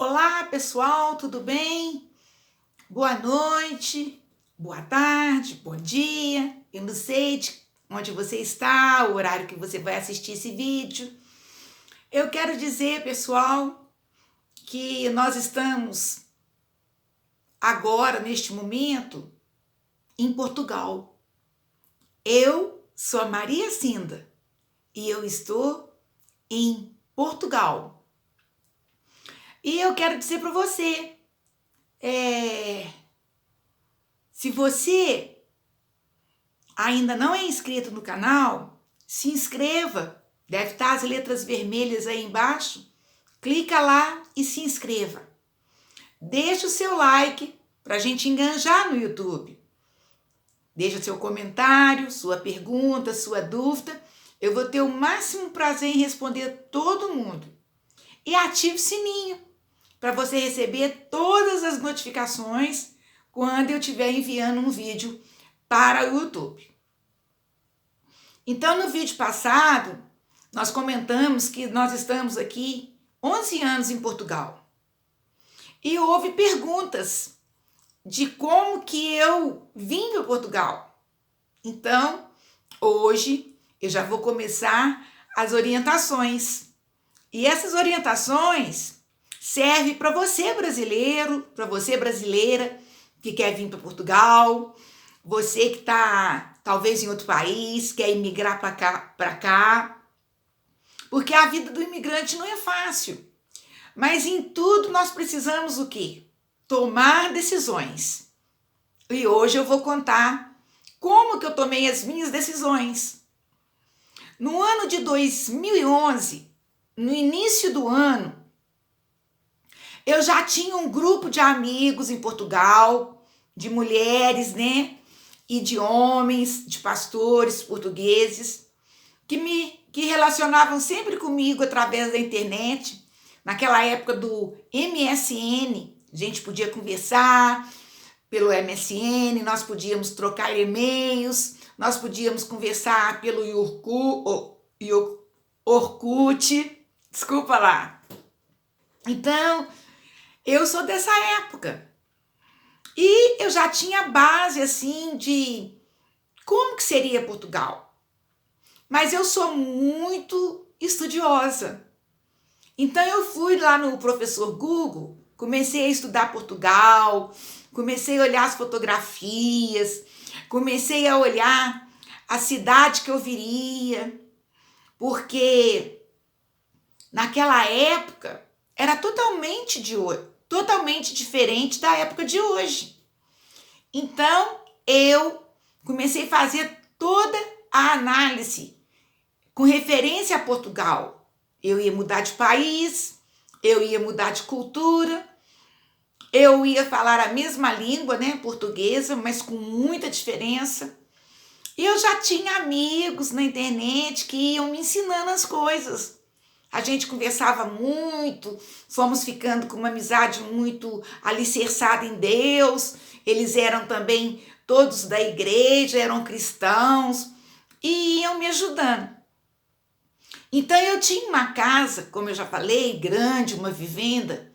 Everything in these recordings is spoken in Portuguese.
Olá, pessoal, tudo bem? Boa noite, boa tarde, bom dia. Eu não sei de onde você está, o horário que você vai assistir esse vídeo. Eu quero dizer, pessoal, que nós estamos agora, neste momento, em Portugal. Eu sou a Maria Cinda e eu estou em Portugal. E eu quero dizer para você, se você ainda não é inscrito no canal, se inscreva. Deve estar as letras vermelhas aí embaixo. Clica lá e se inscreva. Deixa o seu like para a gente enganjar no YouTube. Deixa seu comentário, sua pergunta, sua dúvida. Eu vou ter o máximo prazer em responder todo mundo. E ative o sininho para você receber todas as notificações quando eu estiver enviando um vídeo para o YouTube. Então, no vídeo passado, nós comentamos que nós estamos aqui 11 anos em Portugal. E houve perguntas de como que eu vim para Portugal. Então, hoje eu já vou começar as orientações. E essas orientações servem para você brasileiro, para você brasileira que quer vir para Portugal, você que está talvez em outro país, quer imigrar para cá, porque a vida do imigrante não é fácil. Mas em tudo nós precisamos o quê? Tomar decisões. E hoje eu vou contar como que eu tomei as minhas decisões. No ano de 2011, no início do ano, eu já tinha um grupo de amigos em Portugal, de mulheres, né? E de homens, de pastores portugueses, que relacionavam sempre comigo através da internet. Naquela época do MSN, a gente podia conversar pelo MSN, nós podíamos trocar e-mails, nós podíamos conversar pelo Orkut, desculpa lá. Então, eu sou dessa época. E eu já tinha base, assim, de como que seria Portugal. Mas eu sou muito estudiosa. Então, eu fui lá no professor Google, comecei a estudar Portugal, comecei a olhar as fotografias, comecei a olhar a cidade que eu viria, porque naquela época era totalmente diferente da época de hoje. Então, eu comecei a fazer toda a análise com referência a Portugal. Eu ia mudar de país, eu ia mudar de cultura, eu ia falar a mesma língua, né, portuguesa, mas com muita diferença. E eu já tinha amigos na internet que iam me ensinando as coisas. A gente conversava muito, fomos ficando com uma amizade muito alicerçada em Deus. Eles eram também todos da igreja, eram cristãos e iam me ajudando. Então eu tinha uma casa, como eu já falei, grande, uma vivenda,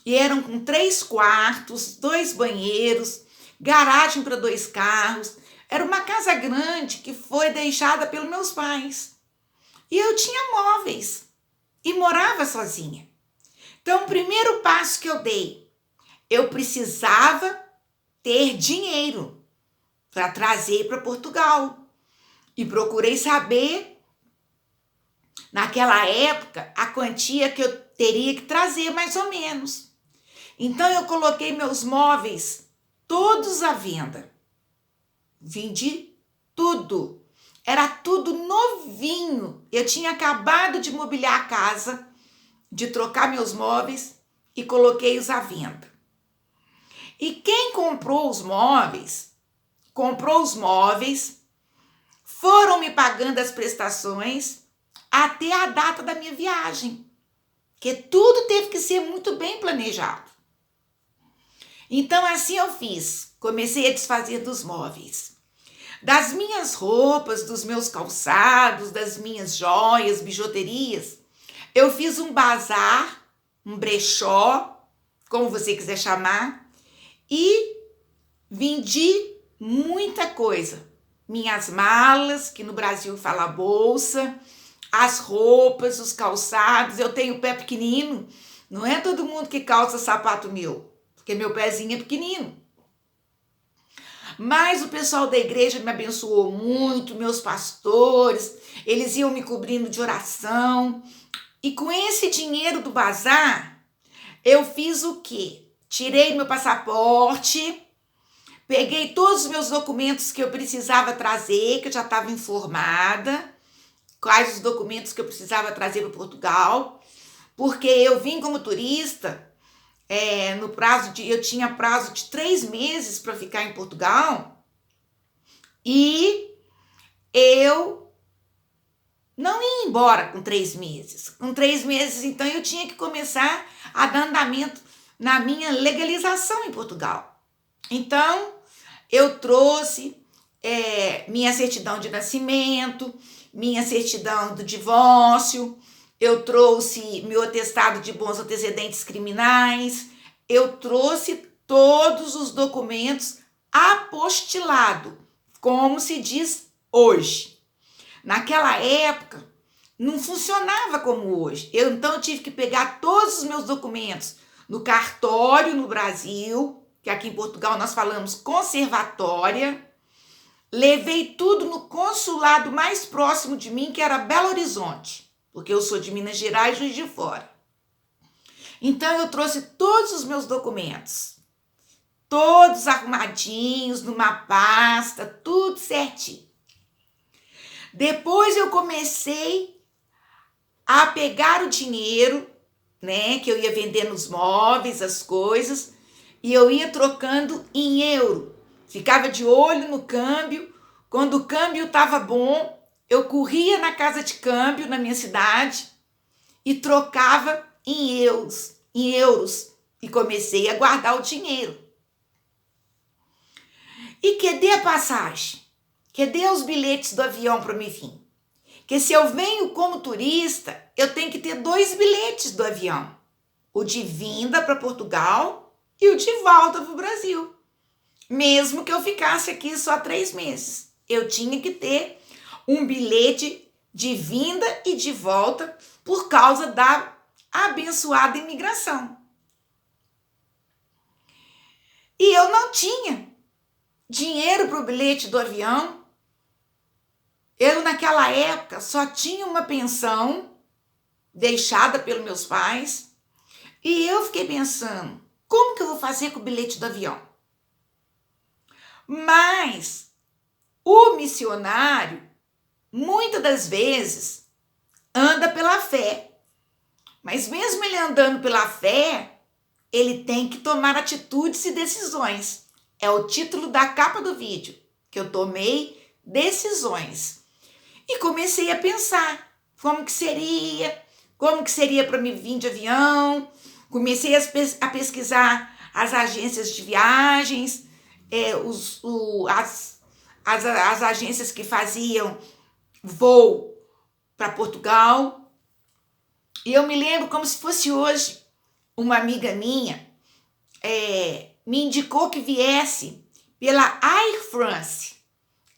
e eram com 3 quartos, 2 banheiros, garagem para 2 carros. Era uma casa grande que foi deixada pelos meus pais. E eu tinha móveis e morava sozinha. Então, o primeiro passo que eu dei, eu precisava ter dinheiro para trazer para Portugal. E procurei saber, naquela época, a quantia que eu teria que trazer, mais ou menos. Então, eu coloquei meus móveis todos à venda. Vendi tudo. Era tudo novinho. Eu tinha acabado de mobiliar a casa, de trocar meus móveis e coloquei-os à venda. E quem comprou os móveis, foram me pagando as prestações até a data da minha viagem. Porque tudo teve que ser muito bem planejado. Então, assim eu fiz. Comecei a desfazer dos móveis. Das minhas roupas, dos meus calçados, das minhas joias, bijuterias, eu fiz um bazar, um brechó, como você quiser chamar, e vendi muita coisa. Minhas malas, que no Brasil fala bolsa, as roupas, os calçados. Eu tenho pé pequenino, não é todo mundo que calça sapato meu, porque meu pezinho é pequenino. Mas o pessoal da igreja me abençoou muito, meus pastores, eles iam me cobrindo de oração. E com esse dinheiro do bazar, eu fiz o quê? Tirei meu passaporte, peguei todos os meus documentos que eu precisava trazer, que eu já estava informada, quais os documentos que eu precisava trazer para Portugal, porque eu vim como turista, eu tinha prazo de 3 meses para ficar em Portugal, e eu não ia embora com 3 meses. Com 3 meses, então, eu tinha que começar a dar andamento na minha legalização em Portugal. Então, eu trouxe minha certidão de nascimento, minha certidão do divórcio, eu trouxe meu atestado de bons antecedentes criminais, eu trouxe todos os documentos apostilado, como se diz hoje. Naquela época, não funcionava como hoje. Então, eu tive que pegar todos os meus documentos no cartório no Brasil, que aqui em Portugal nós falamos conservatória. Levei tudo no consulado mais próximo de mim, que era Belo Horizonte, porque eu sou de Minas Gerais, Juiz de Fora. Então, eu trouxe todos os meus documentos, todos arrumadinhos, numa pasta, tudo certinho. Depois eu comecei a pegar o dinheiro, né, que eu ia vendendo os móveis, as coisas, e eu ia trocando em euro. Ficava de olho no câmbio. Quando o câmbio estava bom, eu corria na casa de câmbio na minha cidade e trocava em euros, e comecei a guardar o dinheiro. E cadê a passagem? Cadê os bilhetes do avião para me vir? Porque se eu venho como turista, eu tenho que ter 2 bilhetes do avião. O de vinda para Portugal e o de volta para o Brasil. Mesmo que eu ficasse aqui só 3 meses. Eu tinha que ter um bilhete de vinda e de volta por causa da abençoada imigração. E eu não tinha dinheiro para o bilhete do avião. Eu, naquela época, só tinha uma pensão deixada pelos meus pais. E eu fiquei pensando, como que eu vou fazer com o bilhete do avião? Mas o missionário, muitas das vezes, anda pela fé. Mas mesmo ele andando pela fé, ele tem que tomar atitudes e decisões. É o título da capa do vídeo, que eu tomei decisões. E comecei a pensar como que seria para me vir de avião. Comecei a pesquisar as agências de viagens, as agências que faziam voo para Portugal. E eu me lembro como se fosse hoje, uma amiga minha me indicou que viesse pela Air France.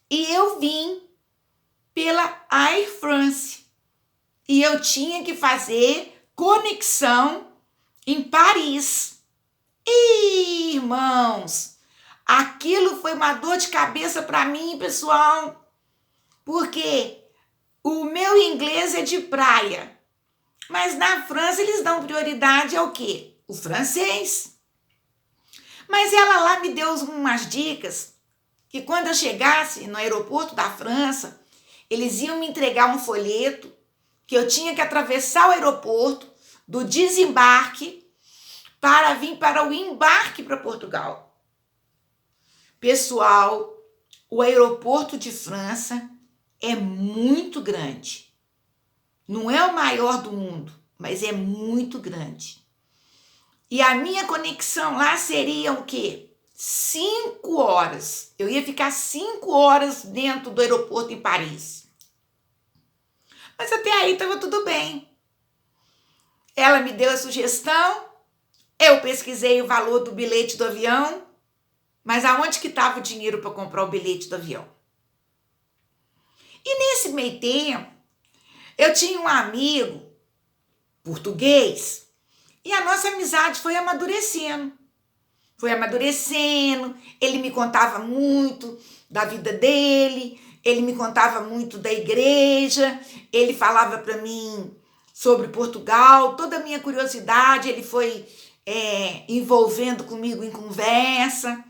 E eu vim pela Air France. E eu tinha que fazer conexão em Paris. E, irmãos, aquilo foi uma dor de cabeça para mim, pessoal, porque o meu inglês é de praia, mas na França eles dão prioridade ao quê? O francês. Mas ela lá me deu umas dicas que quando eu chegasse no aeroporto da França, eles iam me entregar um folheto que eu tinha que atravessar o aeroporto do desembarque para vir para o embarque para Portugal. Pessoal, o aeroporto de França é muito grande. Não é o maior do mundo, mas é muito grande. E a minha conexão lá seria o quê? 5 horas. Eu ia ficar 5 horas dentro do aeroporto em Paris. Mas até aí estava tudo bem. Ela me deu a sugestão, Eu pesquisei o valor do bilhete do avião, mas aonde que estava o dinheiro para comprar o bilhete do avião? E nesse meio tempo, eu tinha um amigo português e a nossa amizade foi amadurecendo. Foi amadurecendo, ele me contava muito da vida dele, ele me contava muito da igreja, ele falava para mim sobre Portugal, toda a minha curiosidade ele foi envolvendo comigo em conversa.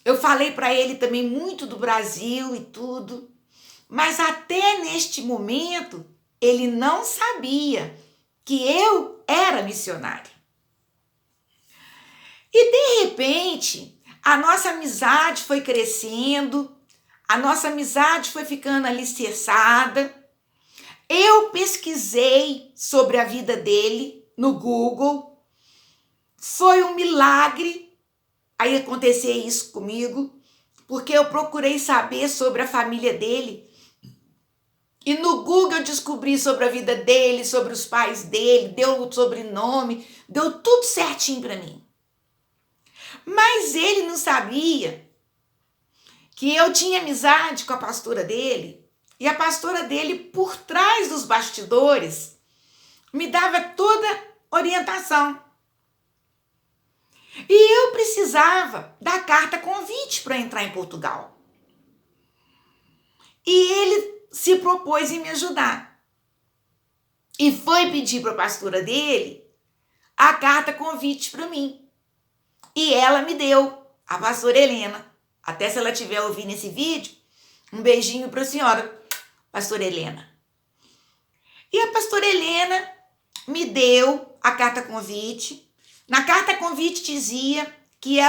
Eu falei para ele também muito do Brasil e tudo, mas até neste momento ele não sabia que eu era missionária. E de repente, a nossa amizade foi crescendo, a nossa amizade foi ficando alicerçada. Eu pesquisei sobre a vida dele no Google. Foi um milagre aí acontecer isso comigo, porque eu procurei saber sobre a família dele. E no Google eu descobri sobre a vida dele, sobre os pais dele, deu o sobrenome, deu tudo certinho para mim. Mas ele não sabia que eu tinha amizade com a pastora dele e a pastora dele, por trás dos bastidores, me dava toda orientação. E eu precisava da carta convite para entrar em Portugal. E ele se propôs em me ajudar. E foi pedir para a pastora dele a carta convite para mim. E ela me deu, a pastora Helena. Até se ela estiver ouvindo esse vídeo, um beijinho para a senhora, pastora Helena. E a pastora Helena me deu a carta convite. Na carta convite dizia que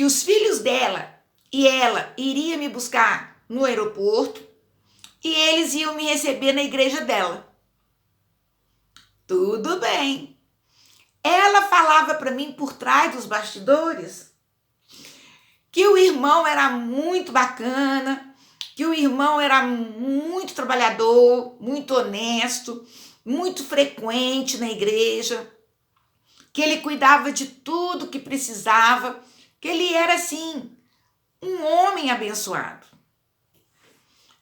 os filhos dela e ela iriam me buscar no aeroporto e eles iam me receber na igreja dela. Tudo bem. Ela falava para mim por trás dos bastidores que o irmão era muito bacana, que o irmão era muito trabalhador, muito honesto, muito frequente na igreja, que ele cuidava de tudo que precisava, que ele era assim, um homem abençoado.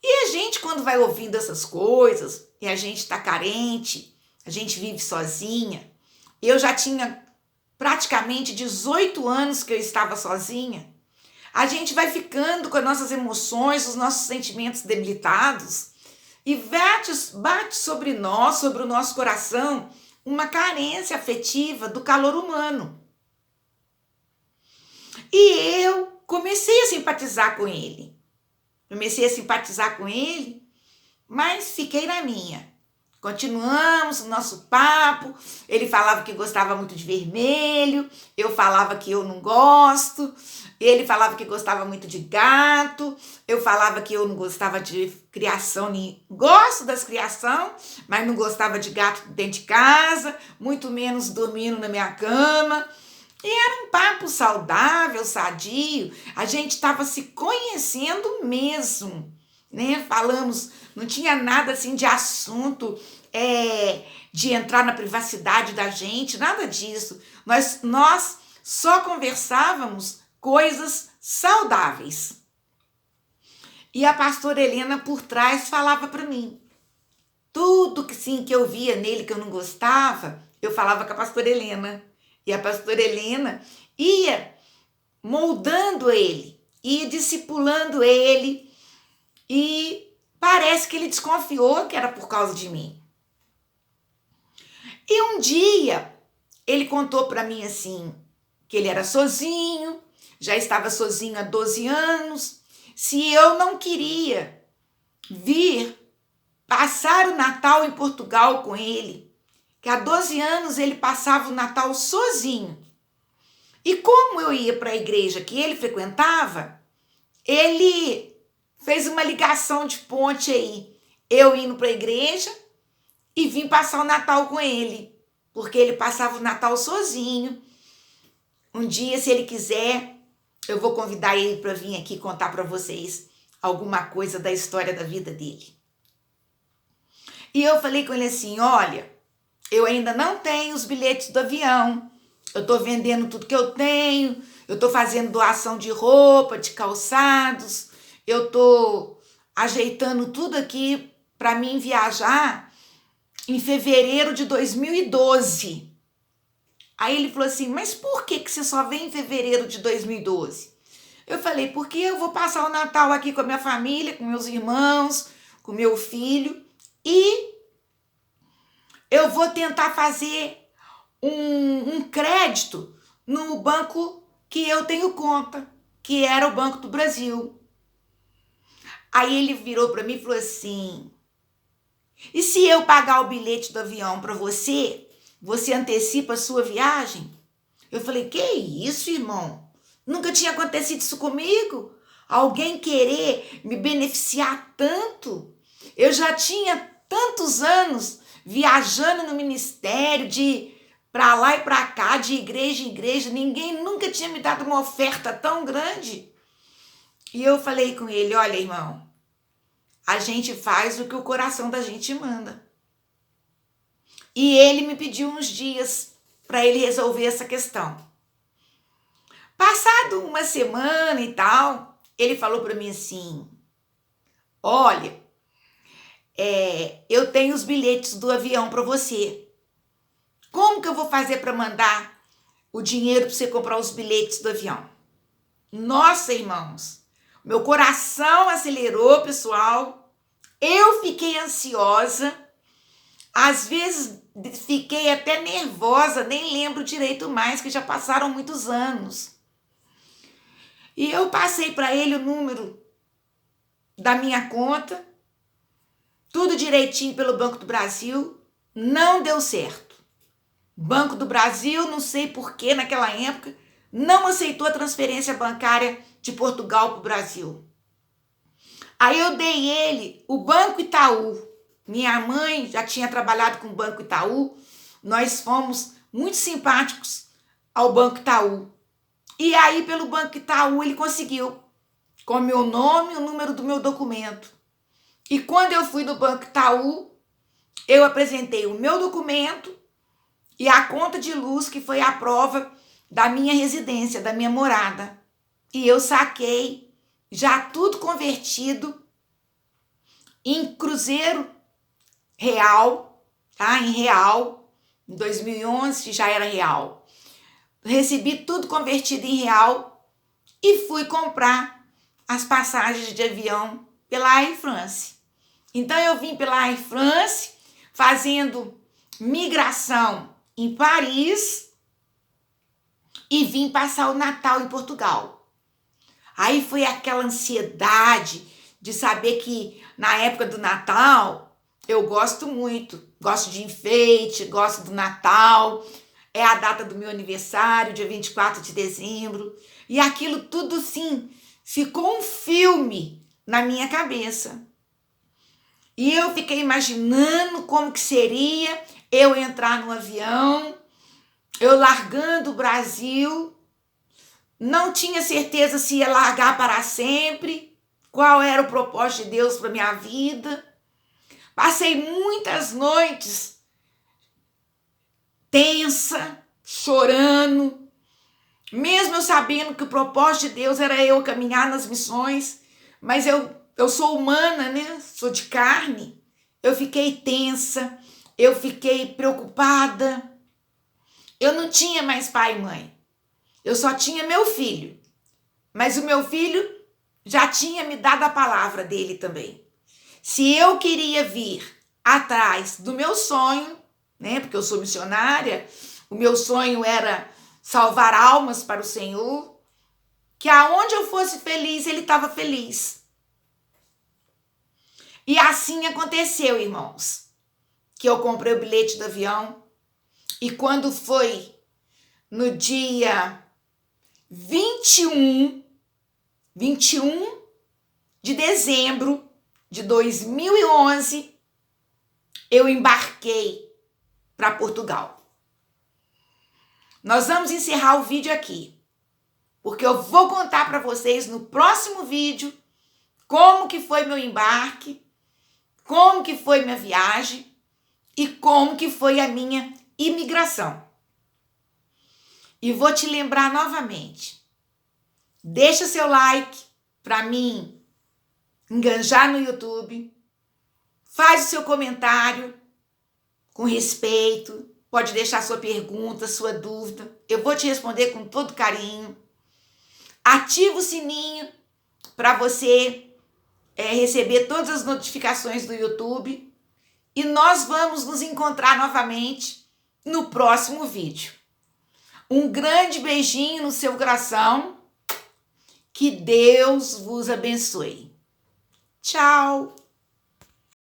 E a gente, quando vai ouvindo essas coisas, e a gente está carente, a gente vive sozinha. Eu já tinha praticamente 18 anos que eu estava sozinha. A gente vai ficando com as nossas emoções, os nossos sentimentos debilitados e bate sobre nós, sobre o nosso coração, uma carência afetiva do calor humano. E eu comecei a simpatizar com ele. Mas fiquei na minha. Continuamos o nosso papo, ele falava que gostava muito de vermelho, eu falava que eu não gosto, ele falava que gostava muito de gato, eu falava que eu não gostava de criação, gosto das criação, mas não gostava de gato dentro de casa, muito menos dormindo na minha cama. E era um papo saudável, sadio, a gente estava se conhecendo mesmo, né? Falamos, não tinha nada assim de assunto, de entrar na privacidade da gente, nada disso. Nós só conversávamos coisas saudáveis. E a pastora Helena por trás falava para mim. Tudo que eu via nele que eu não gostava, eu falava com a pastora Helena. E a pastora Helena ia moldando ele, ia discipulando ele, e parece que ele desconfiou que era por causa de mim. E um dia ele contou para mim assim, que ele era sozinho, já estava sozinho há 12 anos, se eu não queria vir passar o Natal em Portugal com ele, que há 12 anos ele passava o Natal sozinho. E como eu ia para a igreja que ele frequentava, ele fez uma ligação de ponte aí. Eu indo para a igreja e vim passar o Natal com ele, porque ele passava o Natal sozinho. Um dia, se ele quiser, eu vou convidar ele para vir aqui contar para vocês alguma coisa da história da vida dele. E eu falei com ele assim, olha, eu ainda não tenho os bilhetes do avião, Eu tô vendendo tudo que eu tenho, eu tô fazendo doação de roupa, de calçados, eu tô ajeitando tudo aqui para mim viajar em fevereiro de 2012. Aí ele falou assim, mas por que você só vem em fevereiro de 2012? Eu falei, porque eu vou passar o Natal aqui com a minha família, com meus irmãos, com meu filho, e eu vou tentar fazer um crédito no banco que eu tenho conta, que era o Banco do Brasil. Aí ele virou para mim e falou assim, e se eu pagar o bilhete do avião para você, você antecipa a sua viagem? Eu falei, que isso, irmão? Nunca tinha acontecido isso comigo. Alguém querer me beneficiar tanto. Eu já tinha tantos anos viajando no ministério, de para lá e para cá, de igreja em igreja. Ninguém nunca tinha me dado uma oferta tão grande. E eu falei com ele, olha, irmão, a gente faz o que o coração da gente manda. E ele me pediu uns dias para ele resolver essa questão. Passado uma semana e tal, ele falou para mim assim, olha, eu tenho os bilhetes do avião para você. Como que eu vou fazer para mandar o dinheiro para você comprar os bilhetes do avião? Nossa, irmãos, meu coração acelerou, pessoal. Eu fiquei ansiosa. Às vezes fiquei até nervosa, nem lembro direito mais, que já passaram muitos anos. E eu passei para ele o número da minha conta, tudo direitinho pelo Banco do Brasil, não deu certo. Banco do Brasil, não sei porquê, naquela época, não aceitou a transferência bancária de Portugal para o Brasil. Aí eu dei ele o Banco Itaú. Minha mãe já tinha trabalhado com o Banco Itaú, nós fomos muito simpáticos ao Banco Itaú. E aí, pelo Banco Itaú, ele conseguiu, com o meu nome e o número do meu documento. E quando eu fui no Banco Itaú, eu apresentei o meu documento e a conta de luz, que foi a prova da minha residência, da minha morada. E eu saquei, já tudo convertido em cruzeiro real, tá? Em real. Em 2011 já era real. Recebi tudo convertido em real e fui comprar as passagens de avião pela Air France. Então eu vim pela Air France fazendo migração em Paris e vim passar o Natal em Portugal. Aí foi aquela ansiedade de saber que na época do Natal eu gosto muito, gosto de enfeite, gosto do Natal. É a data do meu aniversário, dia 24 de dezembro. E aquilo tudo, sim, ficou um filme na minha cabeça. E eu fiquei imaginando como que seria eu entrar no avião, eu largando o Brasil. Não tinha certeza se ia largar para sempre, qual era o propósito de Deus para minha vida. Passei muitas noites tensa, chorando, mesmo eu sabendo que o propósito de Deus era eu caminhar nas missões, mas eu sou humana, né? Sou de carne. Eu fiquei tensa, eu fiquei preocupada. Eu não tinha mais pai e mãe. Eu só tinha meu filho. Mas o meu filho já tinha me dado a palavra dele também. Se eu queria vir atrás do meu sonho, né? Porque eu sou missionária, o meu sonho era salvar almas para o Senhor, que aonde eu fosse feliz, ele estava feliz. E assim aconteceu, irmãos, que eu comprei o bilhete do avião e quando foi no dia 21 de dezembro de 2011, eu embarquei para Portugal. Nós vamos encerrar o vídeo aqui, porque eu vou contar para vocês no próximo vídeo como que foi meu embarque, como que foi minha viagem e como que foi a minha imigração. E vou te lembrar novamente. Deixa seu like para mim enganjar no YouTube. Faz o seu comentário com respeito. Pode deixar sua pergunta, sua dúvida. Eu vou te responder com todo carinho. Ativa o sininho para você receber todas as notificações do YouTube. E nós vamos nos encontrar novamente no próximo vídeo. Um grande beijinho no seu coração. Que Deus vos abençoe. Tchau!